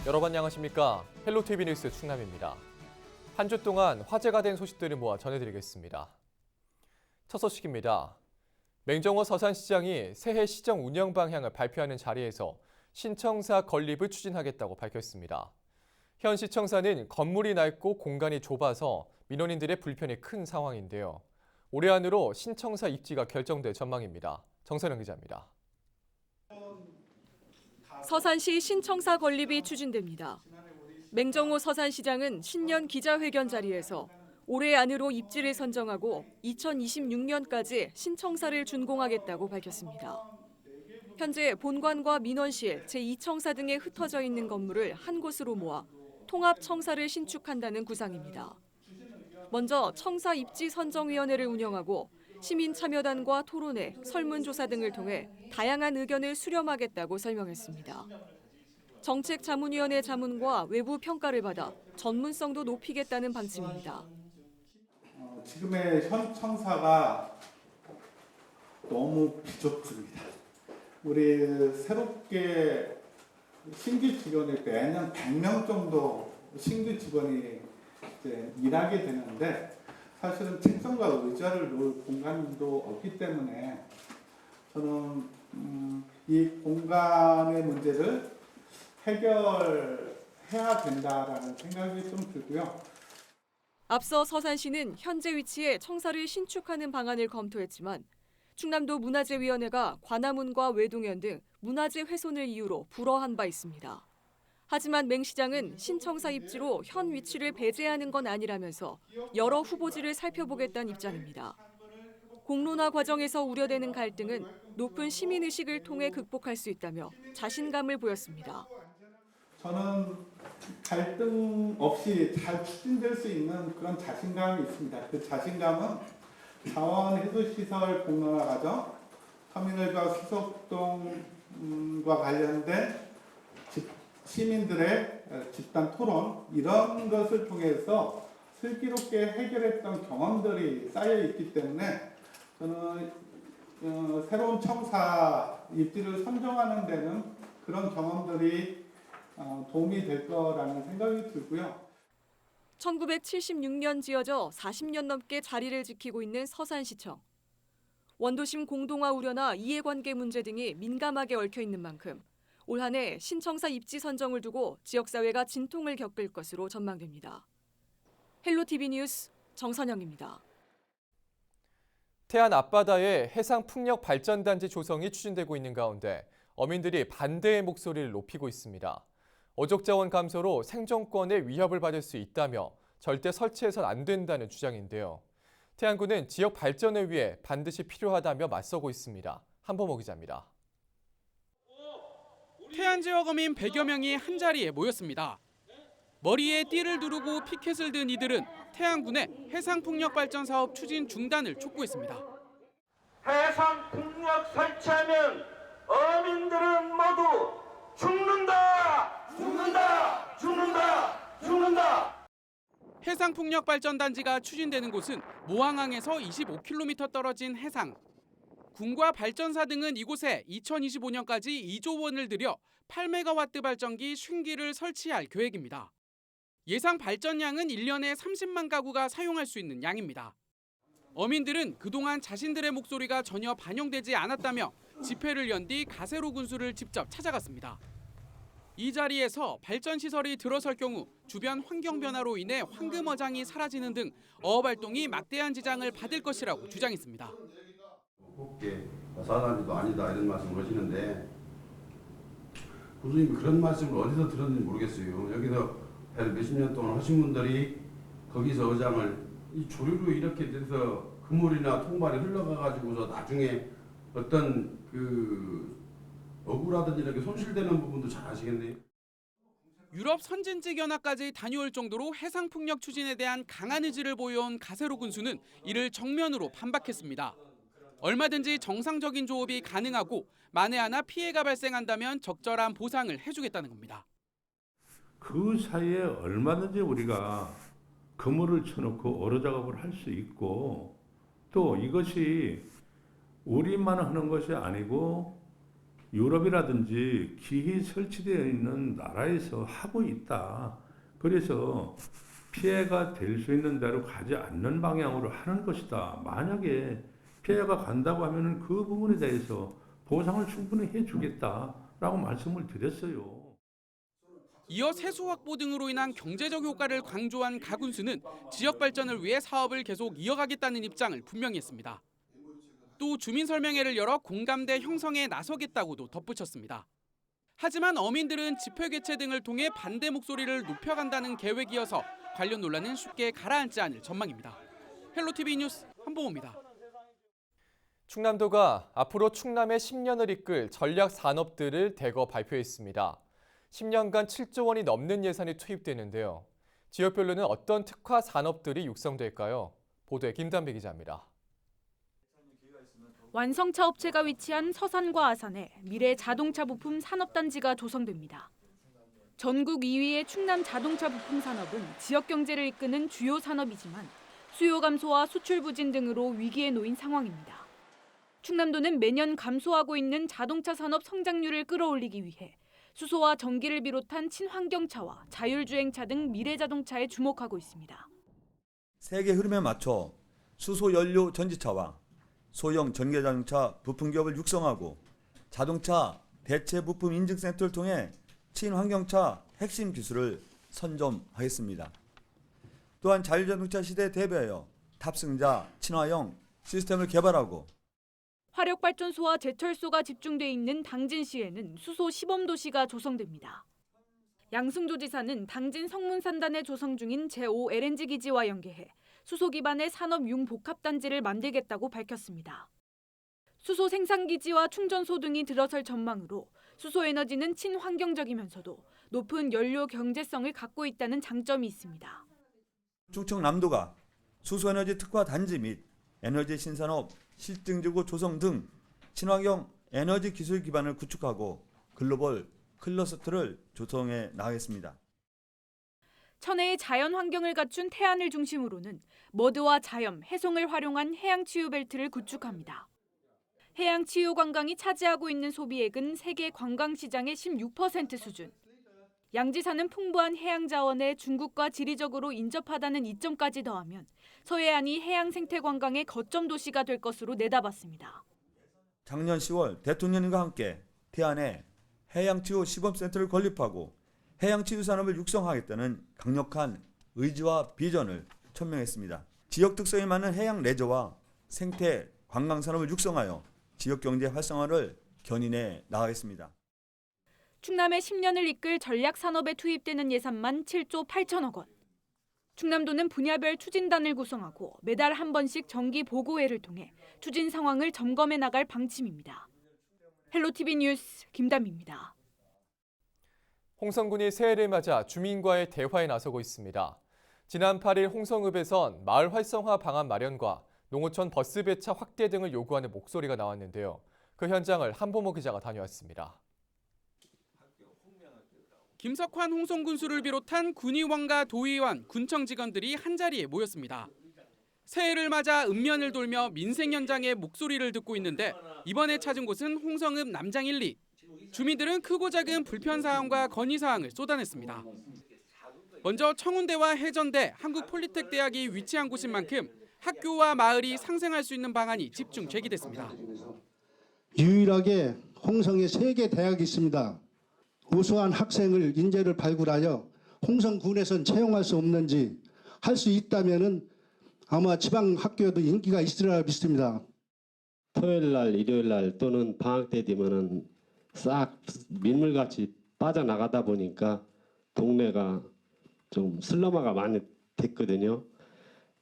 여러분 안녕하십니까? 헬로티비 뉴스 충남입니다. 한 주 동안 화제가 된 소식들을 모아 전해드리겠습니다. 첫 소식입니다. 맹정호 서산시장이 새해 시정 운영 방향을 발표하는 자리에서 신청사 건립을 추진하겠다고 밝혔습니다. 현 시청사는 건물이 낡고 공간이 좁아서 민원인들의 불편이 큰 상황인데요. 올해 안으로 신청사 입지가 결정될 전망입니다. 정선영 기자입니다. 서산시 신청사 건립이 추진됩니다. 맹정호 서산시장은 신년 기자회견 자리에서 올해 안으로 입지를 선정하고 2026년까지 신청사를 준공하겠다고 밝혔습니다. 현재 본관과 민원실, 제2청사 등에 흩어져 있는 건물을 한 곳으로 모아 통합청사를 신축한다는 구상입니다. 먼저 청사 입지 선정위원회를 운영하고 시민 참여단과 토론회, 설문조사 등을 통해 다양한 의견을 수렴하겠다고 설명했습니다. 정책자문위원회 자문과 외부 평가를 받아 전문성도 높이겠다는 방침입니다. 지금의 현 청사가 너무 비좁습니다. 우리 새롭게 신규 직원이 매년 100명 정도 신규 직원이 이제 일하게 되는데 사실은 책상과 의자를 놓을 공간도 없기 때문에 저는 이 공간의 문제를 해결해야 된다라는 생각이 좀 들고요. 앞서 서산시는 현재 위치에 청사를 신축하는 방안을 검토했지만 충남도 문화재위원회가 관아문과 외동현 등 문화재 훼손을 이유로 불허한 바 있습니다. 하지만 맹 시장은 신청사 입지로 현 위치를 배제하는 건 아니라면서 여러 후보지를 살펴보겠다는 입장입니다. 공론화 과정에서 우려되는 갈등은 높은 시민의식을 통해 극복할 수 있다며 자신감을 보였습니다. 저는 갈등 없이 잘 추진될 수 있는 그런 자신감이 있습니다. 그 자신감은 자원해수시설 공론화 과정, 터미널과 수석동과 관련된 시민들의 집단 토론 이런 것을 통해서 슬기롭게 해결했던 경험들이 쌓여 있기 때문에 저는 새로운 청사 입지를 선정하는 데는 그런 경험들이 도움이 될 거라는 생각이 들고요. 1976년 지어져 40년 넘게 자리를 지키고 있는 서산시청. 원도심 공동화 우려나 이해관계 문제 등이 민감하게 얽혀 있는 만큼 올 한 해 신청사 입지 선정을 두고 지역사회가 진통을 겪을 것으로 전망됩니다. 헬로티비 뉴스 정선영입니다. 태안 앞바다에 해상풍력발전단지 조성이 추진되고 있는 가운데 어민들이 반대의 목소리를 높이고 있습니다. 어족자원 감소로 생존권에 위협을 받을 수 있다며 절대 설치해선 안 된다는 주장인데요. 태안군은 지역 발전을 위해 반드시 필요하다며 맞서고 있습니다. 한범호 기자입니다. 태안 지역 어민 100여 명이 한자리에 모였습니다. 머리에 띠를 두르고 피켓을 든 이들은 태안군의 해상풍력발전 사업 추진 중단을 촉구했습니다. 해상풍력 설치하면 어민들은 모두 죽는다! 죽는다! 죽는다! 죽는다! 해상풍력발전단지가 추진되는 곳은 모항항에서 25km 떨어진 해상. 군과 발전사 등은 이곳에 2025년까지 2조 원을 들여 8메가와트 발전기 50기를 설치할 계획입니다. 예상 발전량은 1년에 30만 가구가 사용할 수 있는 양입니다. 어민들은 그동안 자신들의 목소리가 전혀 반영되지 않았다며 집회를 연 뒤 가세로 군수를 직접 찾아갔습니다. 이 자리에서 발전시설이 들어설 경우 주변 환경 변화로 인해 황금어장이 사라지는 등 어업활동이 막대한 지장을 받을 것이라고 주장했습니다. 곱게 사단지도 아니다 이런 말씀을 하시는데 교수님이 그런 말씀을 어디서 들었는지 모르겠어요. 여기서 몇십 년 동안 하신 분들이 거기서 어장을 이 조류로 이렇게 돼서 그물이나 통발이 흘러가가지고서 나중에 어떤 어구라든지 이렇게 손실되는 부분도 잘 아시겠네요. 유럽 선진직 연합까지 다녀올 정도로 해상풍력 추진에 대한 강한 의지를 보여온 가세로 군수는 이를 정면으로 반박했습니다. 얼마든지 정상적인 조업이 가능하고 만에 하나 피해가 발생한다면 적절한 보상을 해주겠다는 겁니다. 그 사이에 얼마든지 우리가 그물을 쳐놓고 어로 작업을 할 수 있고 또 이것이 우리만 하는 것이 아니고 유럽이라든지 기히 설치되어 있는 나라에서 하고 있다. 그래서 피해가 될 수 있는 대로 가지 않는 방향으로 하는 것이다. 만약에 피해가 간다고 하면 그 부분에 대해서 보상을 충분히 해주겠다라고 말씀을 드렸어요. 이어 세수 확보 등으로 인한 경제적 효과를 강조한 가 군수는 지역 발전을 위해 사업을 계속 이어가겠다는 입장을 분명히 했습니다. 또 주민 설명회를 열어 공감대 형성에 나서겠다고도 덧붙였습니다. 하지만 어민들은 집회 개최 등을 통해 반대 목소리를 높여간다는 계획이어서 관련 논란은 쉽게 가라앉지 않을 전망입니다. 헬로티비 뉴스 한보호입니다. 충남도가 앞으로 충남의 10년을 이끌 전략 산업들을 대거 발표했습니다. 10년간 7조 원이 넘는 예산이 투입되는데요. 지역별로는 어떤 특화 산업들이 육성될까요? 보도에 김단비 기자입니다. 완성차 업체가 위치한 서산과 아산에 미래 자동차 부품 산업단지가 조성됩니다. 전국 2위의 충남 자동차 부품 산업은 지역 경제를 이끄는 주요 산업이지만 수요 감소와 수출 부진 등으로 위기에 놓인 상황입니다. 충남도는 매년 감소하고 있는 자동차 산업 성장률을 끌어올리기 위해 수소와 전기를 비롯한 친환경차와 자율주행차 등 미래 자동차에 주목하고 있습니다. 세계 흐름에 맞춰 수소 연료 전지차와 소형 전기자동차 부품기업을 육성하고 자동차 대체 부품 인증센터를 통해 친환경차 핵심 기술을 선점하겠습니다. 또한 자율자동차 시대에 대비하여 탑승자 친화형 시스템을 개발하고 화력발전소와 제철소가 집중돼 있는 당진시에는 수소 시범도시가 조성됩니다. 양승조지사는 당진 성문산단에 조성 중인 제5 LNG 기지와 연계해 수소 기반의 산업 융복합단지를 만들겠다고 밝혔습니다. 수소 생산기지와 충전소 등이 들어설 전망으로 수소에너지는 친환경적이면서도 높은 연료 경제성을 갖고 있다는 장점이 있습니다. 충청남도가 수소에너지 특화 단지 및 에너지 신산업 실증지구 조성 등 친환경 에너지 기술 기반을 구축하고 글로벌 클러스터를 조성해 나가겠습니다. 천혜의 자연 환경을 갖춘 태안을 중심으로는 머드와 자연, 해송을 활용한 해양치유벨트를 구축합니다. 해양치유 관광이 차지하고 있는 소비액은 세계 관광시장의 16% 수준. 양지사는 풍부한 해양자원에 중국과 지리적으로 인접하다는 이점까지 더하면 서해안이 해양생태관광의 거점 도시가 될 것으로 내다봤습니다. 작년 10월 대통령님과 함께 태안에 해양치유 시범센터를 건립하고 해양치유 산업을 육성하겠다는 강력한 의지와 비전을 천명했습니다. 지역 특성에 맞는 해양 레저와 생태 관광 산업을 육성하여 지역 경제 활성화를 견인해 나가겠습니다. 충남의 10년을 이끌 전략 산업에 투입되는 예산만 7조 8천억 원. 충남도는 분야별 추진단을 구성하고 매달 한 번씩 정기 보고회를 통해 추진 상황을 점검해 나갈 방침입니다. 헬로티비 뉴스 김담입니다. 홍성군이 새해를 맞아 주민과의 대화에 나서고 있습니다. 지난 8일 홍성읍에선 마을 활성화 방안 마련과 농어촌 버스 배차 확대 등을 요구하는 목소리가 나왔는데요. 그 현장을 한보모 기자가 다녀왔습니다. 김석환 홍성군수를 비롯한 군의원과 도의원, 군청 직원들이 한자리에 모였습니다. 새해를 맞아 읍면을 돌며 민생 현장의 목소리를 듣고 있는데 이번에 찾은 곳은 홍성읍 남장 1, 2. 주민들은 크고 작은 불편사항과 건의사항을 쏟아냈습니다. 먼저 청운대와 해전대, 한국폴리텍대학이 위치한 곳인 만큼 학교와 마을이 상생할 수 있는 방안이 집중 제기됐습니다. 유일하게 홍성에 3개 대학이 있습니다. 우수한 학생을 인재를 발굴하여 홍성군에선 채용할 수 없는지 할 수 있다면은 아마 지방 학교에도 인기가 있으리라 믿습니다. 토요일 날, 일요일 날 또는 방학 때 되면은 싹 민물같이 빠져나가다 보니까 동네가 좀 슬럼화가 많이 됐거든요.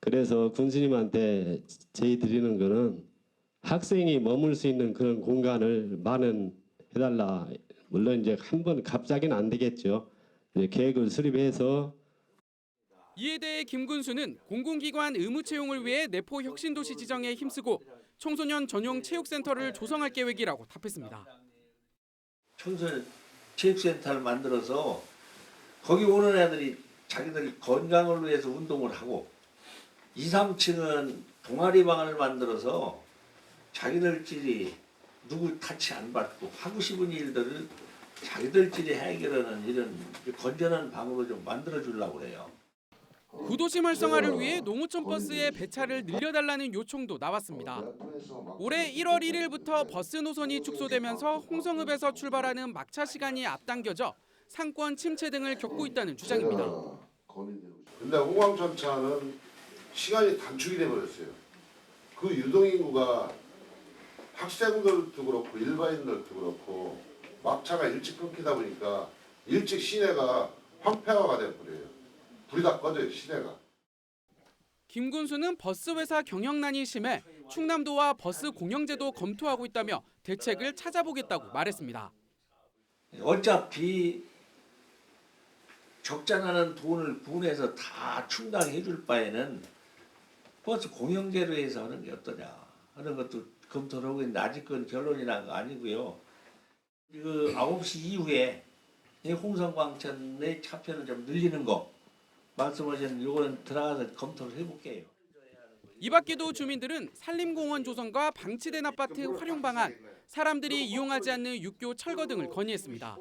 그래서 군수님한테 제의 드리는 거는 학생이 머물 수 있는 그런 공간을 마련해달라. 물론 이제 한 번 갑자기는 안 되겠죠. 이제 계획을 수립해서. 이에 대해 김 군수는 공공기관 의무 채용을 위해 내포 혁신도시 지정에 힘쓰고 청소년 전용 체육센터를 조성할 계획이라고 답했습니다. 청소년 체육센터를 만들어서 거기 오는 애들이 자기들이 건강을 위해서 운동을 하고 2, 3층은 동아리방을 만들어서 자기들끼리 누구 타치 안 받고 하고 싶은 일들을 자기들끼리 해결하는 이런 건전한 방으로 좀 만들어 주려고 그래요. 구도심 활성화를 위해 농어촌 버스의 배차를 늘려달라는 요청도 나왔습니다. 올해 1월 1일부터 버스 노선이 축소되면서 홍성읍에서 출발하는 막차 시간이 앞당겨져 상권 침체 등을 겪고 있다는 주장입니다. 근데 홍황전차는 시간이 단축이 돼버렸어요. 그 유동인구가 학생들도 그렇고 일반인들도 그렇고 막차가 일찍 끊기다 보니까 일찍 시내가 황폐화가 돼버려요. 불이 다 꺼져요, 시내가. 김 군수는 버스 회사 경영난이 심해 충남도와 버스 공영제도 검토하고 있다며 대책을 찾아보겠다고 말했습니다. 어차피 적자 나는 돈을 군에서 다 충당해 줄 바에는 버스 공영제로 해서 하는 게 어떠냐 하는 것도 검토를 하고 있는데 아직 그건 결론이 난 거 아니고요. 그 9시 이후에 홍성광천의 차편을 좀 늘리는 거 말씀하신 요거는 들어가서 검토를 해볼게요. 이 밖에도 주민들은 산림공원 조성과 방치된 아파트 활용 방안, 사람들이 이용하지 않는 육교 철거 등을 건의했습니다.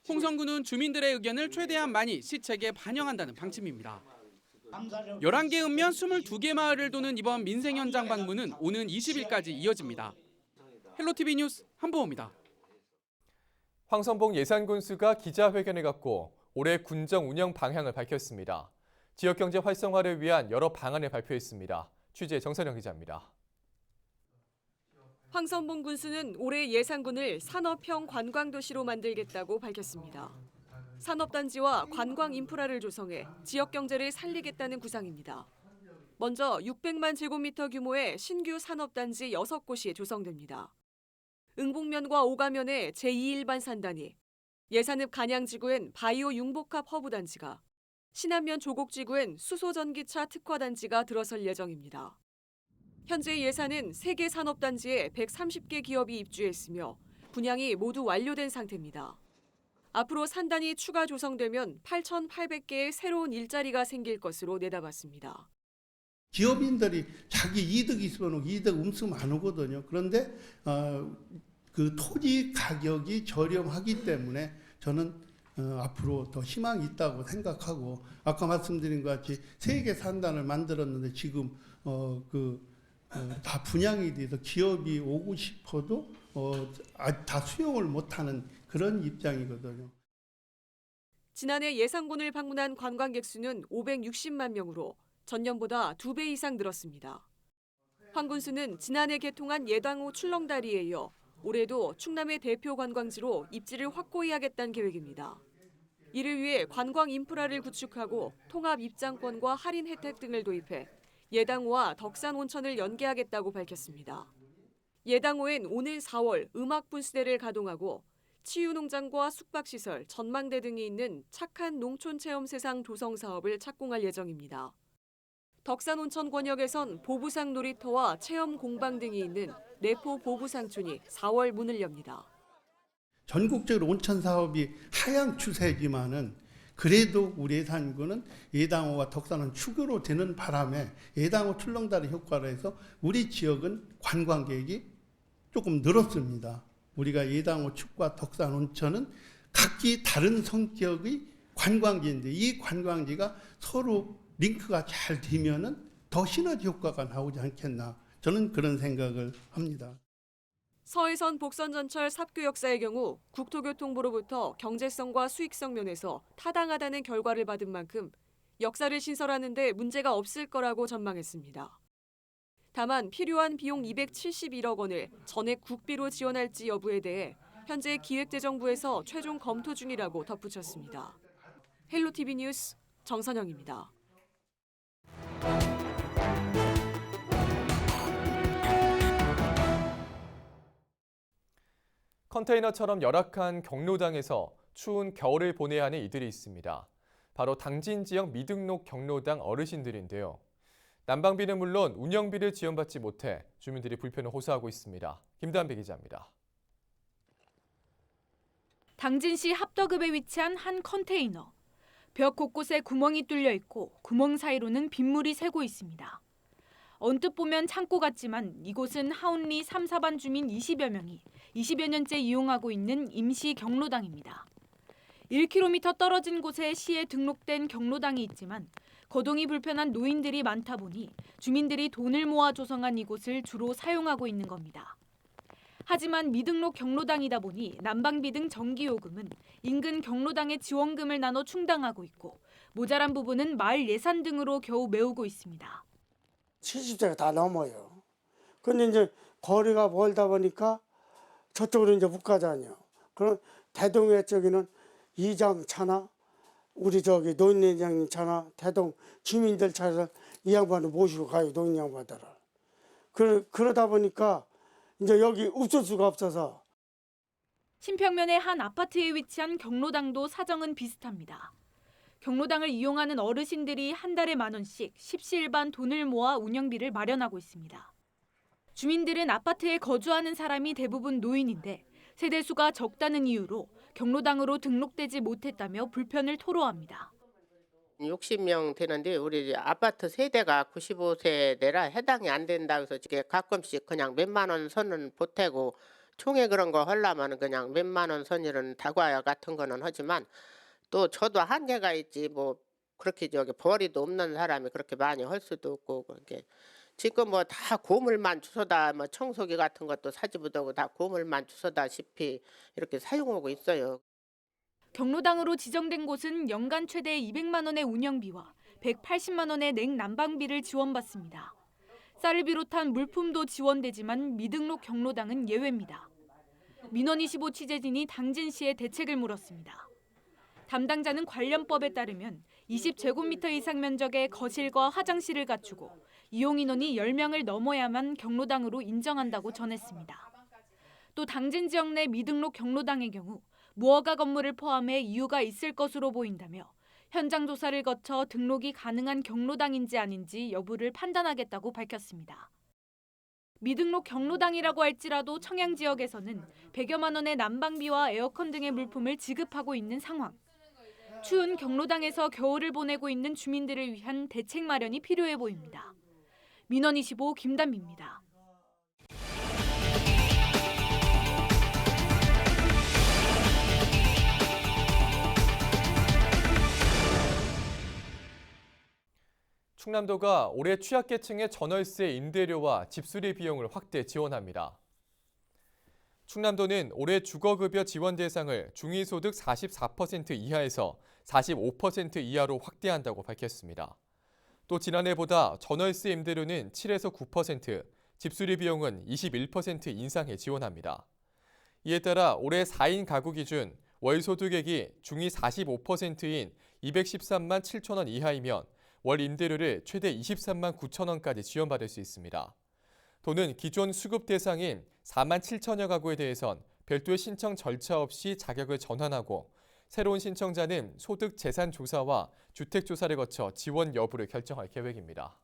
홍성군은 주민들의 의견을 최대한 많이 시책에 반영한다는 방침입니다. 11개 읍면 22개 마을을 도는 이번 민생 현장 방문은 오는 20일까지 이어집니다. 헬로티비 뉴스 한보호입니다. 황선봉 예산군수가 기자회견을 갖고 올해 군정 운영 방향을 밝혔습니다. 지역경제 활성화를 위한 여러 방안을 발표했습니다. 취재 정선영 기자입니다. 황선봉 군수는 올해 예산군을 산업형 관광도시로 만들겠다고 밝혔습니다. 산업단지와 관광 인프라를 조성해 지역경제를 살리겠다는 구상입니다. 먼저 600만 제곱미터 규모의 신규 산업단지 6곳이 조성됩니다. 응봉면과 오가면에 제2일반 산단이, 예산읍 간양지구엔 바이오 융복합 허브단지가, 신안면 조곡지구엔 수소전기차 특화단지가 들어설 예정입니다. 현재 예산은 3개 산업단지에 130개 기업이 입주했으며 분양이 모두 완료된 상태입니다. 앞으로 산단이 추가 조성되면 8,800개의 새로운 일자리가 생길 것으로 내다봤습니다. 기업인들이 자기 이득 있으면 이득 음수 안 오거든요. 그런데 그 토지 가격이 저렴하기 때문에 저는 앞으로 더 희망이 있다고 생각하고, 아까 말씀드린 것 같이 3개 산단을 만들었는데 지금 다 분양이 돼서 기업이 오고 싶어도 다 수용을 못하는 그런 입장이거든요. 지난해 예산군을 방문한 관광객 수는 560만 명으로 전년보다 2배 이상 늘었습니다. 황 군수는 지난해 개통한 예당호 출렁다리에 이어 올해도 충남의 대표 관광지로 입지를 확고히 하겠다는 계획입니다. 이를 위해 관광 인프라를 구축하고 통합 입장권과 할인 혜택 등을 도입해 예당호와 덕산 온천을 연계하겠다고 밝혔습니다. 예당호엔 오늘 4월 음악 분수대를 가동하고 치유농장과 숙박시설, 전망대 등이 있는 착한 농촌 체험 세상 조성 사업을 착공할 예정입니다. 덕산 온천 권역에선 보부상 놀이터와 체험 공방 등이 있는 내포 보부상촌이 4월 문을 엽니다. 전국적으로 온천 사업이 하향 추세지만은 그래도 우리 예산군은 예당호와 덕산은 축으로 되는 바람에 예당호 출렁다리 효과로 해서 우리 지역은 관광객이 조금 늘었습니다. 우리가 예당호 축과 덕산 온천은 각기 다른 성격의 관광지인데 이 관광지가 서로 링크가 잘 되면은 더 시너지 효과가 나오지 않겠나, 저는 그런 생각을 합니다. 서해선 복선전철 삽교 역사의 경우 국토교통부로부터 경제성과 수익성 면에서 타당하다는 결과를 받은 만큼 역사를 신설하는 데 문제가 없을 거라고 전망했습니다. 다만 필요한 비용 271억 원을 전액 국비로 지원할지 여부에 대해 현재 기획재정부에서 최종 검토 중이라고 덧붙였습니다. 헬로티비 뉴스 정선영입니다. 컨테이너처럼 열악한 경로당에서 추운 겨울을 보내야 하는 이들이 있습니다. 바로 당진 지역 미등록 경로당 어르신들인데요. 난방비는 물론 운영비를 지원받지 못해 주민들이 불편을 호소하고 있습니다. 김단배 기자입니다. 당진시 합덕읍에 위치한 한 컨테이너. 벽 곳곳에 구멍이 뚫려 있고 구멍 사이로는 빗물이 새고 있습니다. 언뜻 보면 창고 같지만 이곳은 하운리 3, 4반 주민 20여 명이 20여 년째 이용하고 있는 임시 경로당입니다. 1km 떨어진 곳에 시에 등록된 경로당이 있지만 거동이 불편한 노인들이 많다 보니 주민들이 돈을 모아 조성한 이곳을 주로 사용하고 있는 겁니다. 하지만 미등록 경로당이다 보니 난방비 등 전기요금은 인근 경로당의 지원금을 나눠 충당하고 있고 모자란 부분은 마을 예산 등으로 겨우 메우고 있습니다. 70대가 다 넘어요. 근데 이제 거리가 멀다 보니까 저쪽으로 이제 못 가잖아요. 그럼 대동회 쪽에는 이장 차나 우리 저기 노인회장 차나 대동 주민들 차를 이 양반을 모시고 가요. 노인 양반들을. 그러다 보니까 이제 여기 없을 수가 없어서. 신평면의 한 아파트에 위치한 경로당도 사정은 비슷합니다. 경로당을 이용하는 어르신들이 한 달에 10,000원씩 십시일반 돈을 모아 운영비를 마련하고 있습니다. 주민들은 아파트에 거주하는 사람이 대부분 노인인데 세대수가 적다는 이유로 경로당으로 등록되지 못했다며 불편을 토로합니다. 60명 되는데 우리 아파트 세대가 95세 내라 해당이 안 된다고 해서 이게 가끔씩 그냥 몇만 원 선은 보태고 총회 그런 거 하려면 그냥 몇만 원 선이는 다과야 같은 거는 하지만 또 저도 한계가 있지 뭐 그렇게 저기 벌이도 없는 사람이 그렇게 많이 할 수도 없고 그렇게 지금 뭐 다 고물만 주소다 뭐 청소기 같은 것도 사지부도고 다 고물만 주소다시피 이렇게 사용하고 있어요. 경로당으로 지정된 곳은 연간 최대 200만 원의 운영비와 180만 원의 냉난방비를 지원받습니다. 쌀을 비롯한 물품도 지원되지만 미등록 경로당은 예외입니다. 민원25 취재진이 당진시에 대책을 물었습니다. 담당자는 관련법에 따르면 20제곱미터 이상 면적의 거실과 화장실을 갖추고 이용 인원이 10명을 넘어야만 경로당으로 인정한다고 전했습니다. 또 당진 지역 내 미등록 경로당의 경우 무허가 건물을 포함해 이유가 있을 것으로 보인다며 현장 조사를 거쳐 등록이 가능한 경로당인지 아닌지 여부를 판단하겠다고 밝혔습니다. 미등록 경로당이라고 할지라도 청양 지역에서는 100여만 원의 난방비와 에어컨 등의 물품을 지급하고 있는 상황. 추운 경로당에서 겨울을 보내고 있는 주민들을 위한 대책 마련이 필요해 보입니다. 민원25 김단비입니다. 충남도가 올해 취약계층의 전월세 임대료와 집수리 비용을 확대 지원합니다. 충남도는 올해 주거급여 지원 대상을 중위소득 44% 이하에서 45% 이하로 확대한다고 밝혔습니다. 또 지난해보다 전월세 임대료는 7에서 9%, 집수리 비용은 21% 인상해 지원합니다. 이에 따라 올해 4인 가구 기준 월 소득액이 중위 45%인 213만 7천 원 이하이면 월 임대료를 최대 23만 9천 원까지 지원받을 수 있습니다. 도는 기존 수급 대상인 4만 7천여 가구에 대해선 별도의 신청 절차 없이 자격을 전환하고 새로운 신청자는 소득 재산 조사와 주택 조사를 거쳐 지원 여부를 결정할 계획입니다.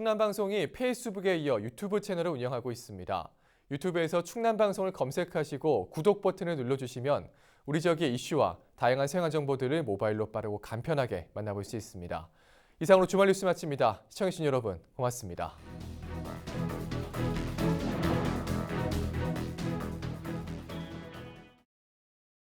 충남방송이 페이스북에 이어 유튜브 채널을 운영하고 있습니다. 유튜브에서 충남방송을 검색하시고 구독 버튼을 눌러주시면 우리 지역의 이슈와 다양한 생활 정보들을 모바일로 빠르고 간편하게 만나볼 수 있습니다. 이상으로 주말 뉴스 마칩니다. 시청해주신 여러분 고맙습니다.